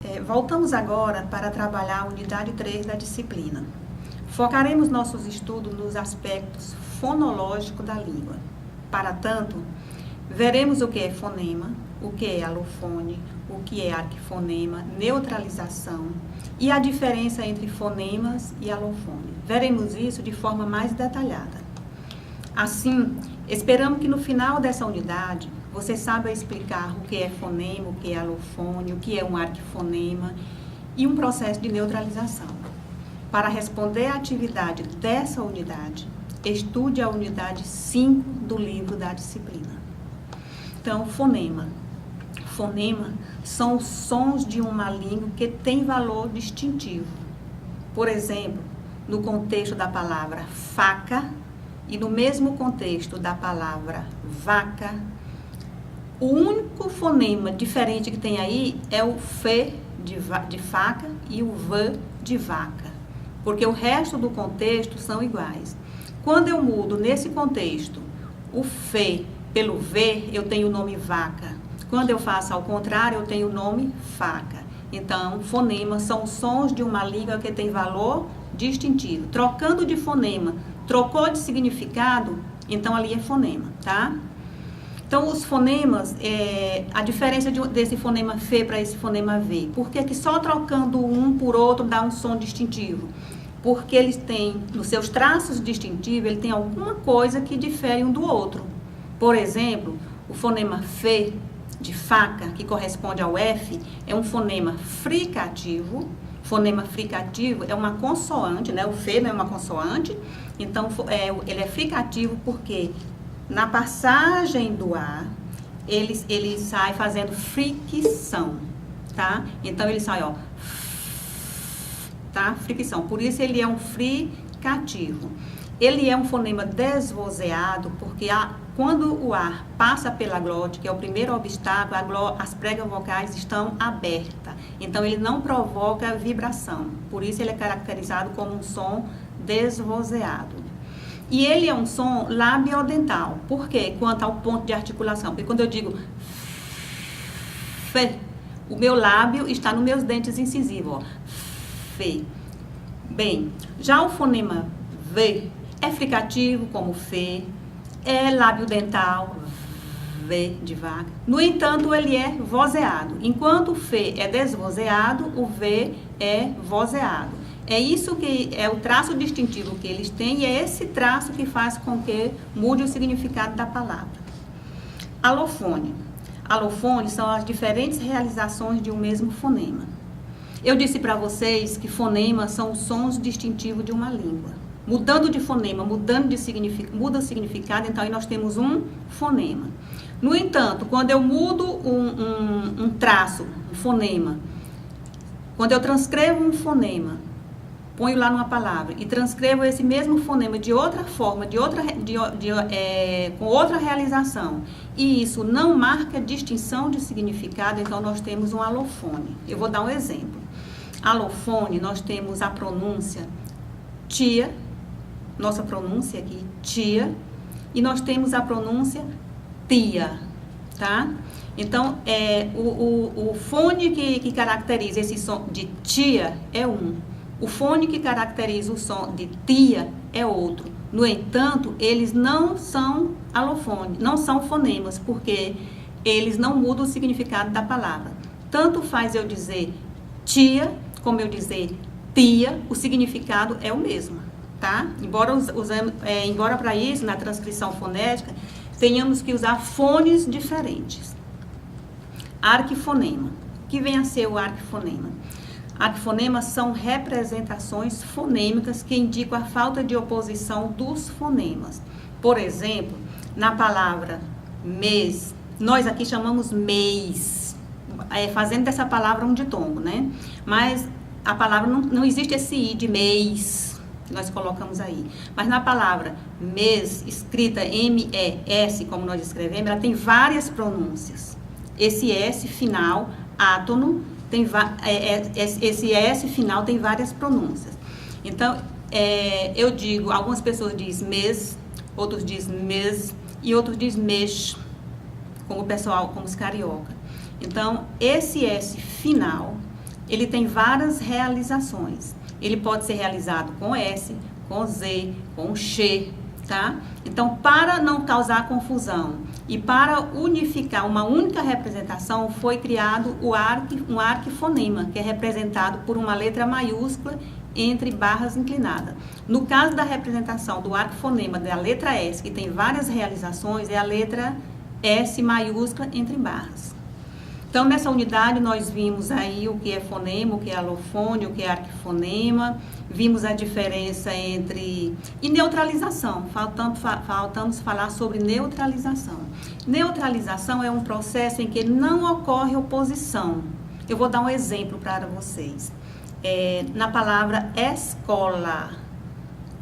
Voltamos agora para trabalhar a unidade 3 da disciplina. Focaremos nossos estudos nos aspectos fonológicos da língua. Para tanto, veremos o que é fonema, o que é alofone, o que é arquifonema, neutralização e a diferença entre fonemas e alofone. Veremos isso de forma mais detalhada. Assim, esperamos que no final dessa unidade você saiba explicar o que é fonema, o que é alofone, o que é um arquifonema e um processo de neutralização. Para responder à atividade dessa unidade, estude a unidade 5 do livro da disciplina. Então, fonema. Fonema são os sons de uma língua que tem valor distintivo. Por exemplo, no contexto da palavra faca e no mesmo contexto da palavra vaca, o único fonema diferente que tem aí é o F de faca e o V de vaca, porque o resto do contexto são iguais. Quando eu mudo nesse contexto o F pelo V, eu tenho o nome vaca. Quando eu faço ao contrário, eu tenho o nome faca. Então, fonemas são sons de uma língua que tem valor distintivo. Trocando de fonema, trocou de significado, então ali é fonema, tá? Então, os fonemas, a diferença desse fonema F para esse fonema V. Por que que só trocando um por outro dá um som distintivo? Porque eles têm, nos seus traços distintivos, ele tem alguma coisa que difere um do outro. Por exemplo, o fonema F de faca, que corresponde ao F, é um fonema fricativo. Fonema fricativo é uma consoante, né? O F não é uma consoante, então ele é fricativo porque na passagem do ar, ele sai fazendo fricção, tá? Então, ele sai, ó, tá? Fricção. Por isso, ele é um fricativo. Ele é um fonema desvozeado, porque quando o ar passa pela glote, que é o primeiro obstáculo, as pregas vocais estão abertas. Então, ele não provoca vibração. Por isso, ele é caracterizado como um som desvozeado. E ele é um som labiodental. Por quê? Quanto ao ponto de articulação. Porque quando eu digo F, o meu lábio está nos meus dentes incisivos, ó. F. Bem, já o fonema V é fricativo, como F, é labiodental, V de vaca. No entanto, ele é vozeado. Enquanto o F é desvozeado, o V é vozeado. É isso que é o traço distintivo que eles têm e é esse traço que faz com que mude o significado da palavra. Alofone. Alofone são as diferentes realizações de um mesmo fonema. Eu disse para vocês que fonemas são os sons distintivos de uma língua. Mudando de fonema, muda o significado, então aí nós temos um fonema. No entanto, quando eu mudo um traço, um fonema, quando eu transcrevo um fonema, ponho lá numa palavra e transcrevo esse mesmo fonema de outra forma, com outra realização, e isso não marca distinção de significado, então nós temos um alofone. Eu vou dar um exemplo. Alofone, nós temos a pronúncia tia, nossa pronúncia aqui, tia, e nós temos a pronúncia tia, tá? Então, o fone que caracteriza esse som de tia é um. O fone que caracteriza o som de tia é outro. No entanto, eles não são alofones, não são fonemas, porque eles não mudam o significado da palavra. Tanto faz eu dizer tia, como eu dizer tia, o significado é o mesmo, tá? Embora para isso, na transcrição fonética, tenhamos que usar fones diferentes. Arquifonema. O que vem a ser o arquifonema? Arquifonemas são representações fonêmicas que indicam a falta de oposição dos fonemas. Por exemplo, na palavra mês, nós aqui chamamos mês, fazendo dessa palavra um ditongo, né? Mas a palavra não existe esse i de mês que nós colocamos aí. Mas na palavra mês, escrita M-E-S, como nós escrevemos, ela tem várias pronúncias. Esse S final, átono, esse S final tem várias pronúncias. Então, eu digo, algumas pessoas dizem mês, outros dizem mês e outros dizem mês, como o pessoal, como os carioca. Então, esse S final ele tem várias realizações. Ele pode ser realizado com S, com Z, com X, tá? Então, para não causar confusão e para unificar uma única representação, foi criado um arquifonema, que é representado por uma letra maiúscula entre barras inclinadas. No caso da representação do arquifonema da letra S, que tem várias realizações, é a letra S maiúscula entre barras. Então, nessa unidade, nós vimos aí o que é fonema, o que é alofone, o que é arquifonema, vimos a diferença entre... E neutralização, faltamos falar sobre neutralização. Neutralização é um processo em que não ocorre oposição. Eu vou dar um exemplo para vocês. Na palavra escola,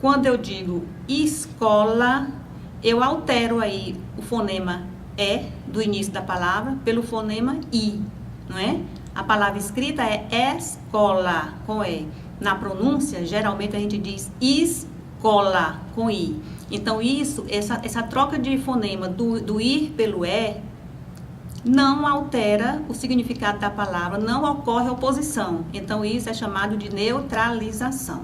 quando eu digo escola, eu altero aí o fonema E do início da palavra pelo fonema I, não é? A palavra escrita é escola com E. Na pronúncia, geralmente a gente diz escola com I. Então, essa troca de fonema do ir pelo E não altera o significado da palavra, não ocorre oposição. Então, isso é chamado de neutralização.